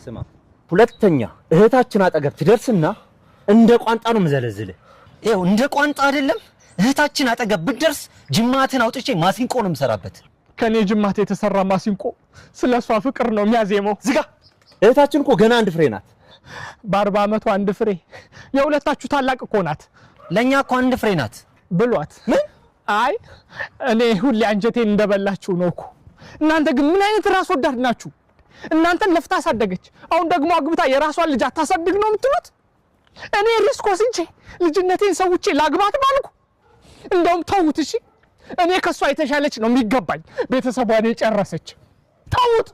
ስማ ሁለተኛ እህታችን አጠገብ ትደርስና እንደ ቋንጣ ነው መዘለዝል ይሄው እንደ ቋንጣ አይደለም እህታችን አጠገብ ብትደርስ ጅማትን አውጥቼ ማሲንቆ ነው የምሰራበት ከኔ ጅማት የተሰራ ማሲንቆ ስለሷ ፍቅር ነው የሚያዜመው ዝጋ እህታችን እኮ ገና አንድ ፍሬ ናት በ40 አመቷ አንድ ፍሬ የሁለታችሁ ታላቅ እኮ ናት ለኛ እኮ አንድ ፍሬ ናት ብሏት ምን አይ እኔ ሁሌ አንጀቴን እንደበላችሁ ነው እኮ እናንተ ግን ምን አይነት ራስ ወዳድ ናችሁ እናንተን ለፍታ አሳደገች አሁን ደግሞ አግብታ የራሷን ልጅ አታሳድግ ነው የምትሉት እኔ ሪስክ ወስጄ ልጅነቴን ሰውቼ ላግባት ባልኩ እንደውም ተውት እሺ እኔ ከሷ የተሻለች ነው የሚገባኝ ቤተሰቧን የጨረሰች ተውት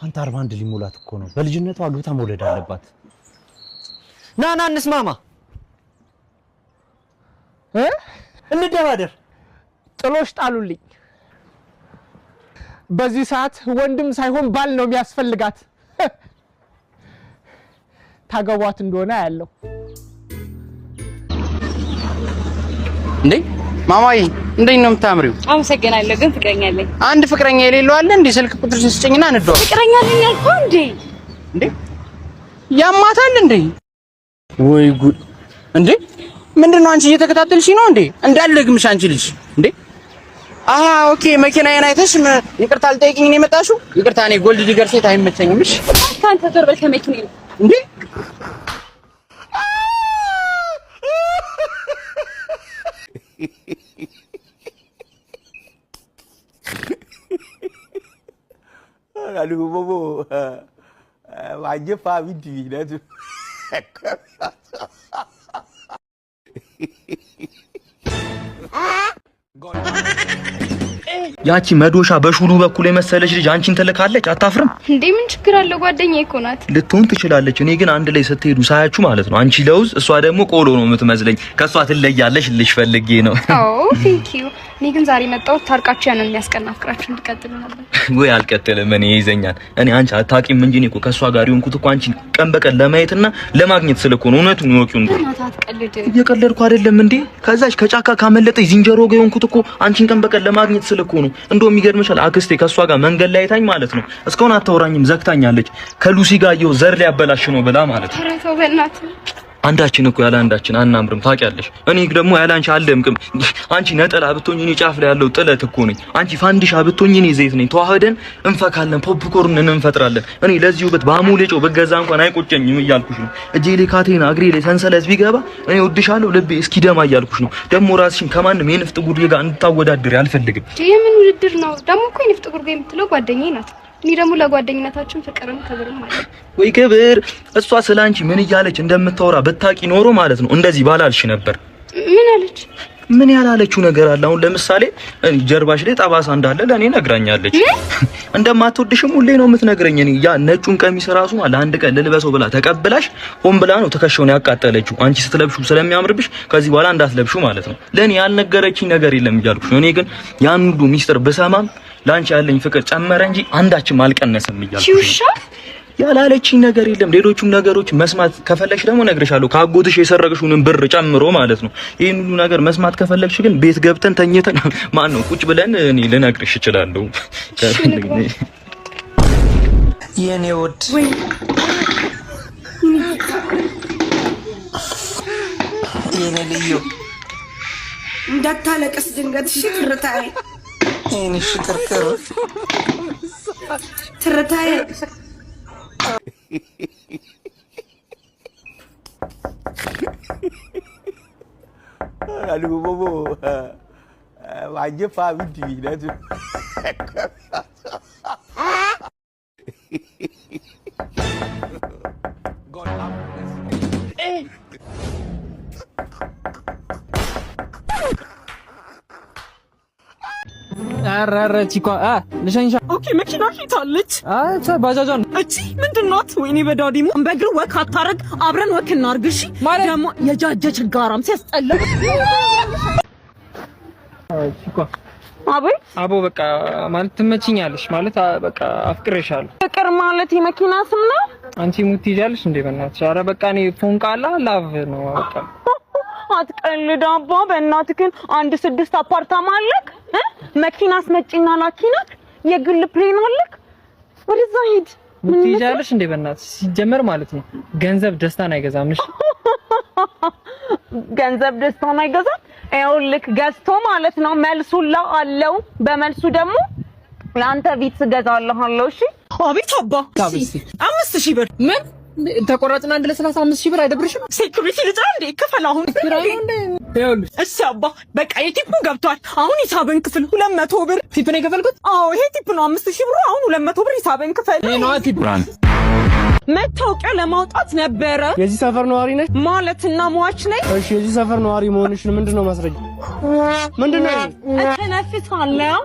አንተ 41 ሊሞላት እኮ ነው በልጅነቷ አግብታ መውለድ አለባት ና እንስማማ እንደራደር ጥሎሽ ጣሉልኝ በዚህ ሰዓት ወንድም ሳይሆን ባል ነው የሚያስፈልጋት ታገቧት እንደሆነ ያለው እንዴ ማማዬ እንዴት ነው የምታምሪው አመሰግናለሁ ግን ፍቅረኛ አለኝ አንድ ፍቅረኛ የሌለው አለ እንዴ ስልክ ቁጥር ስጭኝና እንደው ፍቅረኛ አለኝ አልኩህ እንዴ ያማታል እንዴ ወይ ጉድ እንዴ ምንድነው አንቺ እየተከታተልሽኝ ነው እንዴ እንዳልደግምሽ አንቺ ልጅ እንዴ አሃ ኦኬ መኪናዬን አይተሽ ይቅርታ ልጠይቅኝ ነው የመጣሽው ይቅርታ እኔ ጎልድ ዲገር ሴት አይመቸኝም እሺ ካንተ ዞር በል ከመኪናዬ እንዴ Aduh bobo wajib Pak Widi dah tu ያቺ መዶሻ በሹሉ በኩል የመሰለች ልጅ አንቺን ትልካለች አታፍርም እንዴ ምን ችግር አለ ጓደኛዬ እኮ ናት ልትሆን ትችላለች እኔ ግን አንድ ላይ ስትሄዱ ሳያችሁ ማለት ነው አንቺ ለውዝ እሷ ደግሞ ቆሎ ነው የምትመስለኝ ከሷ ትለያለሽ ልሽ ፈልጌ ነው ቴንክ ዩ እኔ ግን ዛሬ መጣው ታርቃችሁ ያንን የሚያስቀናፍራችሁ እንድትቀጥሉ ነበር ወይ አልቀጥልም እኔ ይዘኛል እኔ አንቺ አታቂም እንጂ እኮ ከሷ ጋር ይሆንኩት እኮ አንቺ ቀን በቀን ለማየትና ለማግኘት ስለኮ ነው እውነቱን ነው ወቂው ነው እየቀለድኩ አይደለም እንዴ ከዛች ከጫካ ካመለጠኝ ዝንጀሮ ጋር ይሆንኩት እኮ አንቺን ቀን በቀን ለማግኘት ስለኮ ነው እንደው የሚገርምሻል አክስቴ ከሷ ጋር መንገድ ላይ አይታኝ ማለት ነው እስካሁን አታወራኝም ዘግታኛለች ከሉሲ ጋር ይኸው ዘር ሊያበላሽ ነው ብላ ማለት ነው ተረተው በእናትህ አንዳችን እኮ ያለ አንዳችን አናምርም ታውቂያለሽ እኔ ደግሞ ያለ አንቺ አልደምቅም አንቺ ነጠላ ብትሆኚ እኔ ጫፍ ላይ ያለው ጥለት እኮ ነኝ አንቺ ፋንዲሻ ብትሆኚ እኔ ዘይት ነኝ ተዋህደን እንፈካለን ፖፕኮርን እንፈጥራለን እኔ ለዚህ ውበት ባሙሌጮ በገዛ እንኳን አይቆጨኝም እያልኩሽ ነው እጄ ላይ ካቴና እግሬ ላይ ሰንሰለት ቢገባ እኔ ወድሻለሁ ልቤ እስኪደማ እያልኩሽ ነው ደግሞ ራስሽን ከማንም የንፍጥ ጉድ ጋር እንድታወዳድሪ አልፈልግም የምን ውድድር ነው ደግሞ እኮ የንፍጥ ጉድ ጋር የምትለው ጓደኛዬ ናት እኔ ደግሞ ለጓደኝነታችን ፍቅርም ክብርም አለ ወይ ክብር እሷ ስላንቺ ምን እያለች እንደምታወራ በታቂ ኖሮ ማለት ነው እንደዚህ ባላልሽ ነበር ምን አለች ምን ያላለችው ነገር አለ አሁን ለምሳሌ ጀርባሽ ላይ ጠባሳ እንዳለ ለኔ ነግራኛለች እንደማትወድሽም ሁሌ ነው የምትነግረኝ እኔ ያ ነጩን ቀሚስ ራሱ ማለት አንድ ቀን ልልበሰው ብላ ተቀብላሽ ሆን ብላ ነው ተከሸውን ያቃጠለችው አንቺ ስትለብሹ ስለሚያምርብሽ ከዚህ በኋላ እንዳትለብሹ ማለት ነው ለኔ ያልነገረችኝ ነገር የለም እያልኩሽ ነው እኔ ግን ያን ሁሉ ሚስጥር በሰማም ላንቺ ያለኝ ፍቅር ጨመረ እንጂ አንዳችም አልቀነሰም እያልኩሽ ያላለችኝ ነገር የለም ሌሎቹም ነገሮች መስማት ከፈለግሽ ደግሞ ነግርሻለሁ ካጎትሽ የሰረቅሽውን ብር ጨምሮ ማለት ነው ይሄን ሁሉ ነገር መስማት ከፈለግሽ ግን ቤት ገብተን ተኝተን ማን ነው ቁጭ ብለን እኔ ልነግርሽ እችላለሁ የኔ ወድ የኔ ልዩ እንዳታለቅስ ድንገት እሺ ትርታዬ የኔ ሽክርክር ትርታዬ Aduh bobo wajib Pak Widi dah tu አራራቺ ቋ ለሸንሻ ኦኬ መኪና ፊታለች ባጃጃን እቺ ምንድነው ወይኔ በዳዲሙ በእግር ወክ አታረግ አብረን ወክ እናርግ እሺ ደግሞ የጃጀች ጋራም ሲያስጠላ አቦ በቃ ማለት ትመችኛለሽ ማለት በቃ አፍቅሬሻለሁ ፍቅር ማለት የመኪና ስም ነው አንቺ ሙት ይያለሽ እንዴ በእናትሽ ኧረ በቃ እኔ ፎንቃላ ላቭ ነው በቃ አትቀልድ አባ በእናትህ ግን 1 6 አፓርታማ አለክ መኪናስ መጪና ላኪናክ የግል ፕሌን አለክ ወደዛ ሂድ ትይዣለሽ እንዴ በእናትሽ ሲጀመር ማለት ነው ገንዘብ ደስታን አይገዛም እሺ ገንዘብ ደስታን አይገዛም ይኸውልህ ገዝቶ ማለት ነው መልሱላ አለው በመልሱ ደግሞ ለአንተ ቪትስ ገዛለሁ እሺ አቤት አባ 5000 ብር ምን ተቆራጭና አንድ ለ35000 ብር አይደብርሽም ሴኩሪቲ ልጥራ እንዴ ክፈል አሁን ይኸውልሽ እሺ አባ በቃ የቲፑ ገብቷል አሁን ሂሳብን ክፍል 200 ብር ቲፕ ነው የከፈልኩት አዎ ይሄ ቲፕ ነው 5000 ብር አሁን 200 ብር ሂሳብን ክፈል ነው ቲፕ መታወቂያ ለማውጣት ነበረ የዚህ ሰፈር ነዋሪ ነሽ ማለትና ሟች ነኝ እሺ የዚህ ሰፈር ነዋሪ መሆንሽን ምንድነው ማስረጃ ምንድነው እተነፍሳለሁ